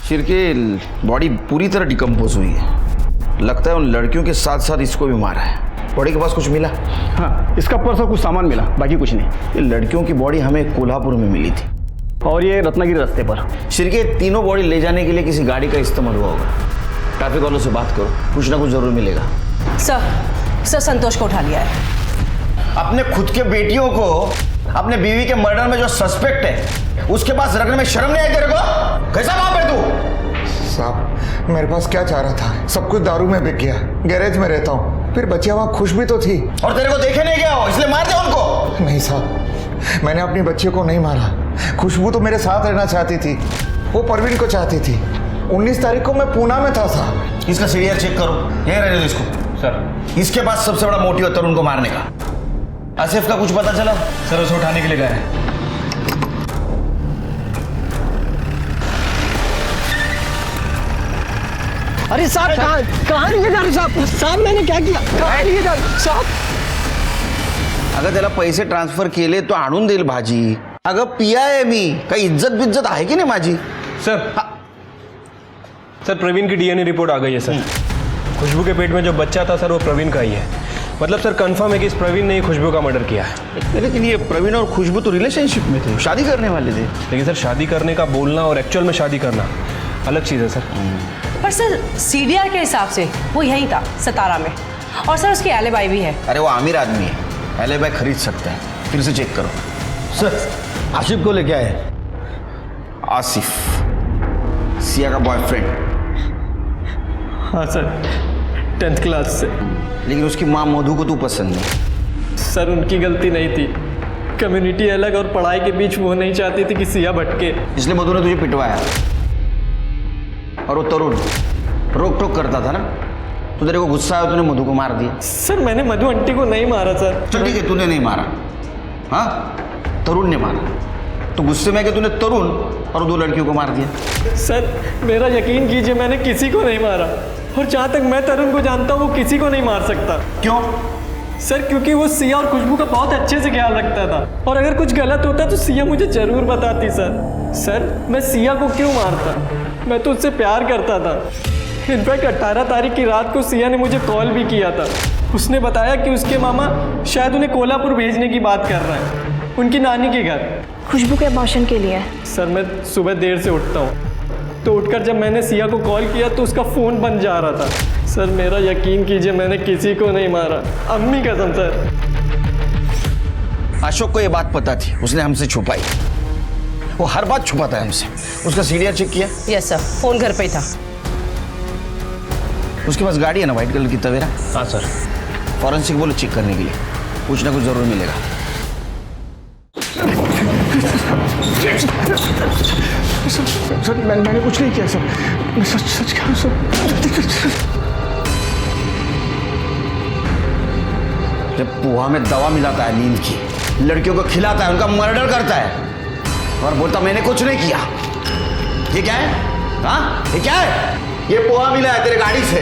शेर की बॉडी पूरी तरह डिकम्पोज हुई है। लगता है उन लड़कियों के साथ साथ इसको भी मारा है। बॉडी के पास कुछ मिला? हाँ, इसका पर्स और कुछ सामान मिला, बाकी कुछ नहीं। ये लड़कियों की बॉडी हमें कोल्हापुर में मिली थी और ये रत्नागिरी रास्ते पर। शेर के तीनों बॉडी ले जाने के लिए किसी गाड़ी का इस्तेमाल हुआ होगा। ट्रैफिक वालों से बात करो, कुछ ना कुछ जरूर मिलेगा। सर संतोष को उठा लिया है। अपने खुद के बेटियों को अपने बीवी के मर्डर में जो सस्पेक्ट है उसके पास रखने में शर्म नहीं आई तेरे को? कैसा बाप है तू? साहब मेरे पास क्या चाह रहा था, सब कुछ दारू में बिक गया। गैरेज में रहता हूँ, फिर बच्चियां वहाँ खुश भी तो थी। और तेरे को देखे नहीं गया हो इसलिए मार दिया उनको? नहीं साहब, मैंने अपनी बच्चियों को नहीं मारा। खुशबू तो मेरे साथ रहना चाहती थी, वो परवीन को चाहती थी। 19 तारीख को मैं पूना में था साहब। इसका सीरियल चेक करो, यहीं रहने दो इसको। सर इसके पास सबसे बड़ा मोटिव है तरुण को मारने का। आसिफ का कुछ पता चला? सर उसे उठाने के लिए गए हैं। अरे साहब, कहाँ लिए जा रहे साहब? साहब मैंने क्या किया? कहाँ लिए जा रहे साहब? अगं त्याला पैसे ट्रान्सफर केले तो आणून देईल भाजी। अगं पिया आहे मी, काही इज्जत बिज्जत आहे की नाही माझी? सर प्रवीण की डीएनए रिपोर्ट आ गई है सर। खुशबू के पेट में जो बच्चा था सर वो प्रवीण का ही है। मतलब सर कंफर्म है कि इस प्रवीण ने ही खुशबू का मर्डर किया है। लेकिन ये प्रवीण और खुशबू तो रिलेशनशिप में थे, शादी करने वाले थे। लेकिन सर शादी करने का बोलना और एक्चुअल में शादी करना अलग चीज़ है सर। पर सर सीडीआर के हिसाब से वो यहीं था, सतारा में, और सर उसकी एलिबाई भी है। अरे वो अमीर आदमी है, एलिबाई खरीद सकते हैं, फिर से चेक करो। सर आसिफ को लेके आए। आसिफ सिया का बॉयफ्रेंड। हाँ सर, 10th क्लास से। लेकिन उसकी माँ मधु को तू पसंद नहीं। सर उनकी गलती नहीं थी, कम्युनिटी अलग और पढ़ाई के बीच वो नहीं चाहती थी कि सिया भटके, इसलिए मधु ने तुझे पिटवाया। और वो तरुण रोक टोक करता था ना, तो तेरे को गुस्सा आया, तूने मधु को मार दिया। सर मैंने मधु आंटी को नहीं मारा सर। चल ठीक है, तूने नहीं मारा, हाँ तरुण ने मारा। तो गुस्से में कि तूने तरुण और 2 लड़कियों को मार दिया। सर मेरा यकीन कीजिए, मैंने किसी को नहीं मारा, और जहाँ तक मैं तरुण को जानता हूँ वो किसी को नहीं मार सकता। क्यों? सर क्योंकि वो सिया और खुशबू का बहुत अच्छे से ख्याल रखता था, और अगर कुछ गलत होता तो सिया मुझे जरूर बताती। सर मैं सिया को क्यों मारता, मैं तो उससे प्यार करता था। इनफैक्ट 18 तारीख की रात को सिया ने मुझे कॉल भी किया था। उसने बताया कि उसके मामा शायद उन्हें कोल्हापुर भेजने की बात कर रहे हैं, उनकी नानी के घर। खुशबू के अबॉर्शन के लिए। सर मैं सुबह देर से उठता हूँ, तो उठकर जब मैंने सिया को कॉल किया तो उसका फ़ोन बंद जा रहा था। सर मेरा यकीन कीजिए, मैंने किसी को नहीं मारा, अम्मी कसम सर। अशोक को ये बात पता थी, उसने हमसे छुपाई। वो हर बात छुपाता है हमसे। उसका सीडीआर चेक किया? यस सर, फोन घर पे ही था। उसके पास गाड़ी है ना व्हाइट कलर की तवेरा? हाँ सर। फॉरेंसिक बोलो चेक करने के लिए, कुछ ना कुछ जरूर मिलेगा। सर मैंने कुछ नहीं किया सर, मैं सच कह रहा हूं सर। जब पोहा में दवा मिलाता है नींद की, लड़कियों को खिलाता है, उनका मर्डर करता है, और बोलता मैंने कुछ नहीं किया। ये क्या है? हाँ ये क्या है? ये पोहा मिला है तेरे गाड़ी से।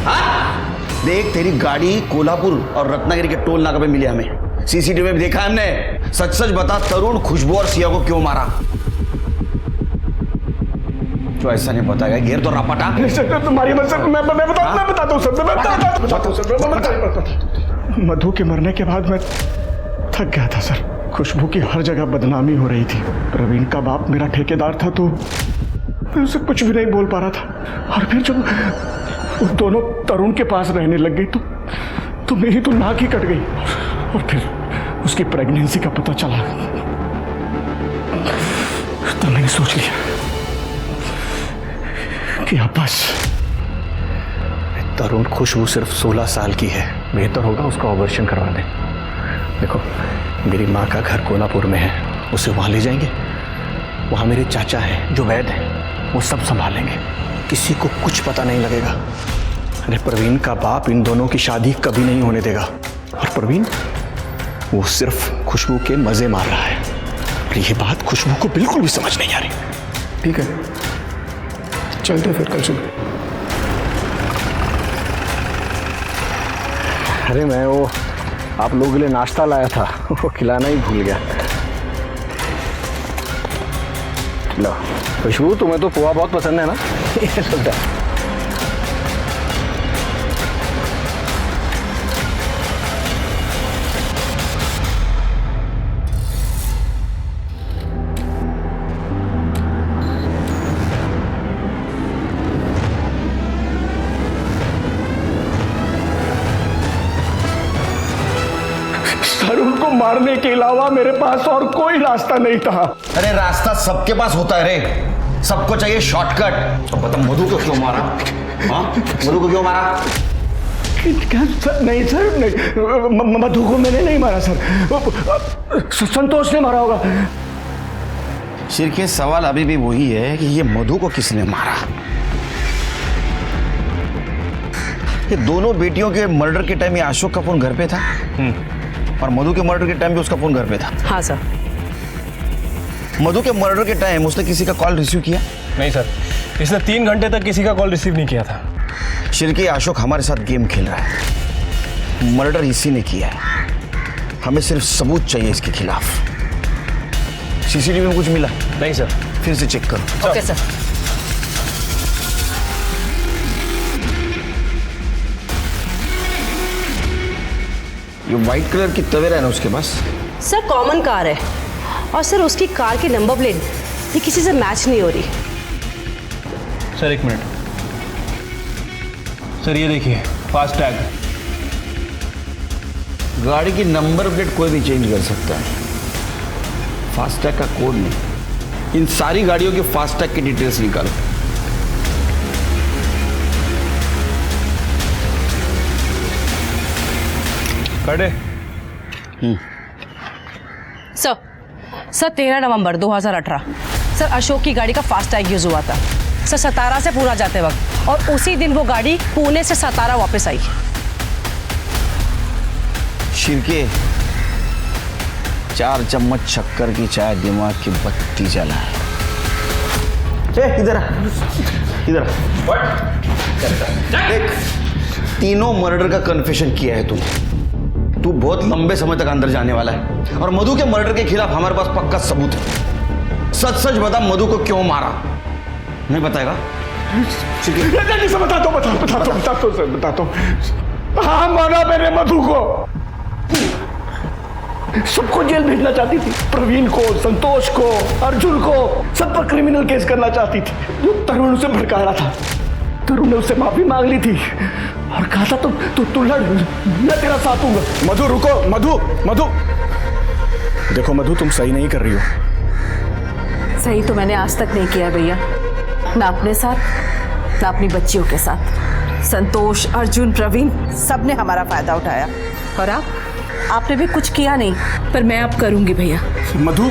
हाँ देख, तेरी गाड़ी कोल्हापुर और रत्नागिरी के टोल नाका पे मिली हमें, सीसीटीवी में देखा है हमने। सच सच बता, तरुण खुशबू और सिया को क्यों मारा? जो ऐसा नहीं बताएगा घेर तो रापटा। तुम्हारी मत सर, मैं बताता हूँ सर, मैं बताता हूँ। मधु के मरने के बाद मैं थक गया था सर। खुशबू की हर जगह बदनामी हो रही थी। प्रवीण का बाप मेरा ठेकेदार था, तो मैं उसे कुछ भी नहीं बोल पा रहा था। और फिर जब वो दोनों तरुण के पास रहने लग गई तो मेरी तो नाक ही कट गई। और फिर उसकी प्रेगनेंसी का पता चला, तब मैंने सोच लिया कि अब बस। तरुण खुशबू सिर्फ 16 साल की है, बेहतर होगा उसका ऑपरेशन करवा दें। देखो मेरी माँ का घर कोल्हापुर में है, उसे वहाँ ले जाएंगे। वहाँ मेरे चाचा हैं जो वैद्य हैं, वो सब संभालेंगे, किसी को कुछ पता नहीं लगेगा। अरे प्रवीण का बाप इन दोनों की शादी कभी नहीं होने देगा। और प्रवीण वो सिर्फ खुशबू के मज़े मार रहा है, और ये बात खुशबू को बिल्कुल भी समझ नहीं आ रही। ठीक है, चलते फिर कल सुबह। अरे मैं वो आप लोगों के लिए नाश्ता लाया था, वो खिलाना ही भूल गया। लो खुशबू, तुम्हें तो पोहा बहुत पसंद है ना? ये लो। तरुण को मारने के अलावा मेरे पास और कोई रास्ता नहीं था। अरे रास्ता सबके पास होता है रे, सबको चाहिए शॉर्टकट। तो बता मधु को क्यों मारा? हाँ मधु को क्यों मारा? नहीं सर, नहीं, मधु को मैंने नहीं मारा सर, संतोष ने मारा होगा। शिरके सवाल अभी भी वही है कि ये मधु को किसने मारा। ये दोनों बेटियों के मर्डर के टाइम ये अशोक का फोन घर पे था, और मधु के मर्डर के टाइम भी उसका फोन घर पे था। हाँ सर। मधु के मर्डर के टाइम उसने किसी का कॉल रिसीव किया? नहीं सर, इसने 3 घंटे तक किसी का कॉल रिसीव नहीं किया था। शिरके अशोक हमारे साथ गेम खेल रहा है, मर्डर इसी ने किया है। हमें सिर्फ सबूत चाहिए इसके खिलाफ। सीसीटीवी में कुछ मिला? नहीं सर। फिर से चेक करो। Okay sir. ये वाइट कलर की तवेरा है ना उसके पास? सर कॉमन कार है और सर उसकी कार की नंबर प्लेट ये किसी से मैच नहीं हो रही। सर एक मिनट सर, ये देखिए फास्ट टैग। गाड़ी की नंबर प्लेट कोई भी चेंज कर सकता है, फास्टैग का कोड नहीं। इन सारी गाड़ियों के फास्टैग की डिटेल्स निकालो। खड़े। सर 13 नवंबर 2018 सर अशोक की गाड़ी का फास्टैग यूज हुआ था सर, सतारा से पूरा जाते वक्त, और उसी दिन वो गाड़ी पुणे से सतारा वापस आई। शिरके 4 चम्मच शक्कर की चाय दिमाग की बत्ती जला है। इधर इधर देख, तीनों मर्डर का कन्फेशन किया है तू बहुत लंबे समय तक अंदर जाने वाला है, और मधु के मर्डर के खिलाफ हमारे पास पक्का सबूत है। सच सच बता, मधु को क्यों मारा? नहीं बताएगा? बता दो। हाँ, मारा मैंने मधु को। सबको जेल भेजना चाहती थी, प्रवीण को, संतोष को, अर्जुन को, सब पर क्रिमिनल केस करना चाहती थी। जो तरुण उसे भड़का रहा था, तरुण ने उससे माफी मांग ली थी और कहा था तू लड़, मैं तेरा साथ हूँ। मधु रुको, मधु देखो मधु, तुम सही नहीं कर रही हो। सही तो मैंने आज तक नहीं किया भैया, ना अपने साथ ना अपनी बच्चियों के साथ। संतोष, अर्जुन, प्रवीण सब ने हमारा फायदा उठाया, और आपने भी कुछ किया नहीं, पर मैं अब करूंगी भैया। मधु,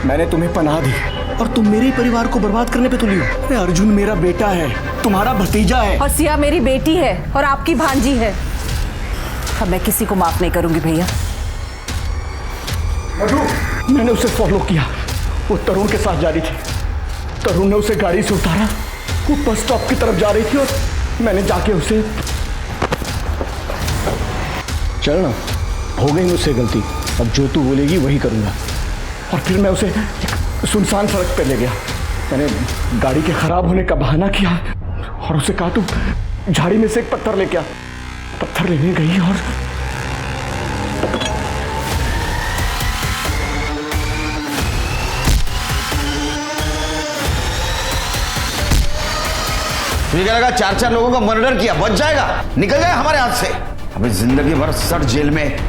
मैंने तुम्हें पनाह दी और तुम मेरे ही परिवार को बर्बाद करने पे तुली हो। अर्जुन मेरा बेटा है, तुम्हारा भतीजा है, और सिया मेरी बेटी है और आपकी भांजी है। अब मैं किसी को माफ नहीं करूंगी भैया। मधु, मैंने उसे फॉलो किया, वो तरुण के साथ जा रही थी। तरुण ने उसे गाड़ी से उतारा, वो बस स्टॉप की तरफ जा रही थी और मैंने जाके उसे। चल ना, हो गई मुझसे गलती, अब जो तू बोलेगी वही करूंगा। और फिर मैं उसे सुनसान सड़क पे ले गया। मैंने गाड़ी के खराब होने का बहाना किया और उसे कहा तू झाड़ी में से एक पत्थर लेके आ। पत्थर लेने गई और तुझे क्या लगा 4 लोगों का मर्डर किया बच जाएगा? निकल जाए हमारे हाथ से। अभी जिंदगी भर सड़ जेल में।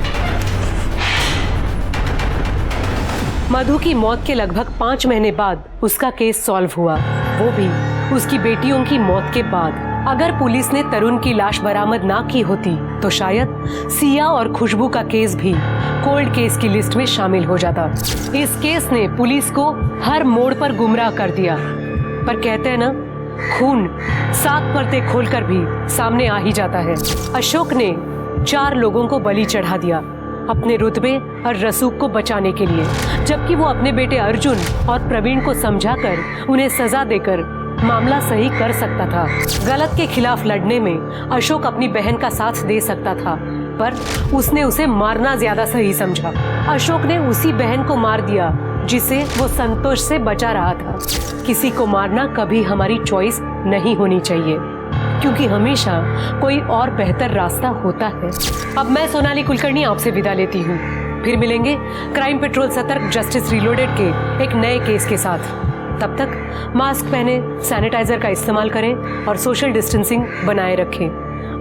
मधु की मौत के लगभग 5 महीने बाद उसका केस सॉल्व हुआ, वो भी उसकी बेटियों की मौत के बाद। अगर पुलिस ने तरुण की लाश बरामद ना की होती तो शायद सिया और खुशबू का केस भी कोल्ड केस की लिस्ट में शामिल हो जाता। इस केस ने पुलिस को हर मोड़ पर गुमराह कर दिया, पर कहते हैं ना, खून 7 परतें खोलकर भी सामने आ ही जाता है। अशोक ने 4 लोगों को बलि चढ़ा दिया अपने रुतबे और रसूख को बचाने के लिए, जबकि वो अपने बेटे अर्जुन और प्रवीण को समझाकर उन्हें सजा देकर मामला सही कर सकता था। गलत के खिलाफ लड़ने में अशोक अपनी बहन का साथ दे सकता था, पर उसने उसे मारना ज्यादा सही समझा। अशोक ने उसी बहन को मार दिया जिसे वो संतोष से बचा रहा था। किसी को मारना कभी हमारी चॉइस नहीं होनी चाहिए, क्योंकि हमेशा कोई और बेहतर रास्ता होता है। अब मैं सोनाली कुलकर्णी आपसे विदा लेती हूँ। फिर मिलेंगे क्राइम पेट्रोल सतर्क जस्टिस रीलोडेड के एक नए केस के साथ। तब तक मास्क पहने, सैनिटाइजर का इस्तेमाल करें और सोशल डिस्टेंसिंग बनाए रखें।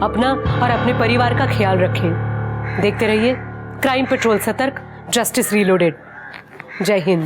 अपना और अपने परिवार का ख्याल रखें। देखते रहिए क्राइम पेट्रोल सतर्क जस्टिस रीलोडेड। जय हिंद।